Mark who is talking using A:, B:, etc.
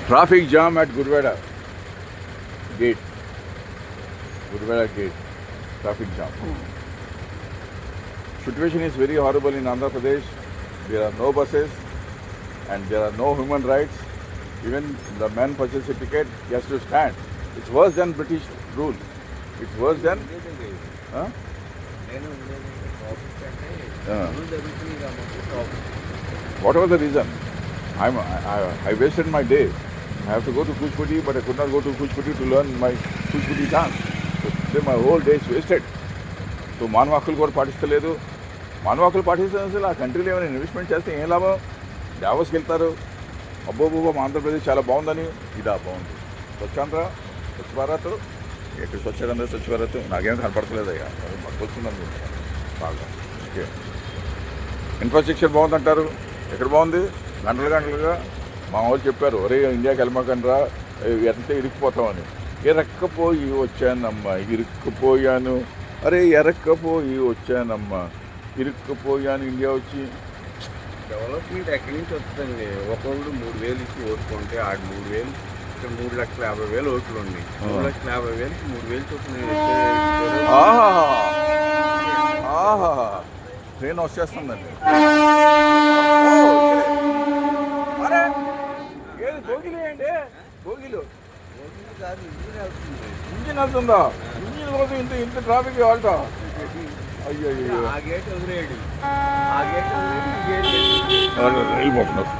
A: Traffic jam at Guruvada gate. Guruvada gate. Traffic jam. Situation is very horrible in Andhra Pradesh. There are no buses and there are no human rights. Even the man purchases a ticket, he has to stand. It's worse than British rule. It's worse than. Huh? What was the reason? I wasted my day. I have to go to Kuchipudi, but I could not go to Kuchipudi to learn my Kuchipudi dance. So my whole day is wasted. So మానవాకులు కూడా పాటిస్తలేదు. మానవాకులు పాటిస్తే అసలు ఆ కంట్రీలో ఏమైనా investment చేస్తే ఏం లాభం? డావోస్కి వెళ్తారు, అబ్బోబో మా ఆంధ్రప్రదేశ్ చాలా బాగుందని. ఇదా బాగుంది. స్వచ్ఛాంధ్ర, స్వచ్ఛ భారత్, ఇక్కడ స్వచ్ఛాంధ్ర, స్వచ్ఛ భారత్ నాకేం కనపడతలేదు అయ్యా. మాకు వస్తుందని బాగా. ఓకే, ఇన్ఫ్రాస్ట్రక్చర్ బాగుందంటారు. ఎక్కడ బాగుంది? గంటలుగా మా వాళ్ళు చెప్పారు, ఒరే ఇండియాకి వెళ్ళమాకండి రా, ఎంత ఇరుక్కుపోతామని. ఎరక్కపోయి వచ్చానమ్మా, ఇరుక్కుపోయాను. అరే ఎరక్కపోయి వచ్చానమ్మా, ఇరుక్కుపోయాను. ఇండియా వచ్చి
B: డెవలప్మెంట్ ఎక్కడి నుంచి వస్తుందండి? ఒకళ్ళు 3,000 ఇచ్చి ఓటుకుంటే ఆడు 3,000, ఇక్కడ 3,50,000 ఓట్లు ఉన్నాయి. 3,50,000కి 3,000 చొప్పున
A: ట్రైన్ వచ్చేస్తుందండి. ఏది భోగిలు ఏంటి? భోగిలు ఇంజిన్ వెళ్తుందా? ఇంజిన్ కోసం ఇంత ట్రాఫిక్ ఆల్టా. అయ్యో
B: ఆ గేట్ వదిలేడు, ఆ గేట్ వదిలేడు, ఈ గేట్
A: వెళ్ళిపోతున్నారు.